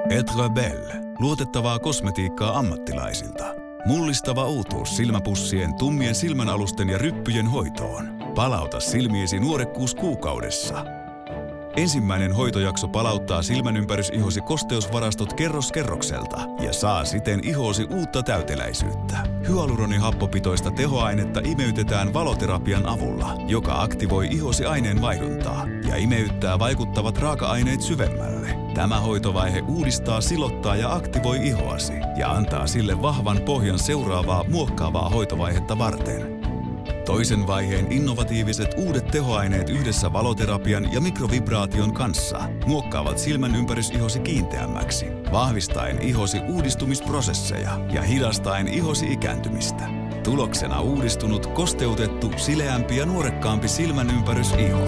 Etre Belle. Luotettavaa kosmetiikkaa ammattilaisilta. Mullistava uutuus silmäpussien, tummien silmänalusten ja ryppyjen hoitoon. Palauta silmiesi nuorekkuus kuukaudessa. Ensimmäinen hoitojakso palauttaa silmänympärysihosi kosteusvarastot kerros kerrokselta ja saa siten ihoosi uutta täyteläisyyttä. Hyaluronihapopitoista tehoainetta imeytetään valoterapian avulla, joka aktivoi ihosi aineenvaihduntaa ja imeyttää vaikuttavat raaka-aineet syvemmälle. Tämä hoitovaihe uudistaa, silottaa ja aktivoi ihoasi ja antaa sille vahvan pohjan seuraavaa muokkaavaa hoitovaihetta varten. Toisen vaiheen innovatiiviset uudet tehoaineet yhdessä valoterapian ja mikrovibraation kanssa muokkaavat silmänympärysihosi kiinteämmäksi, vahvistaen ihosi uudistumisprosesseja ja hidastaen ihosi ikääntymistä. Tuloksena uudistunut, kosteutettu, sileämpi ja nuorekkaampi silmänympärysiho.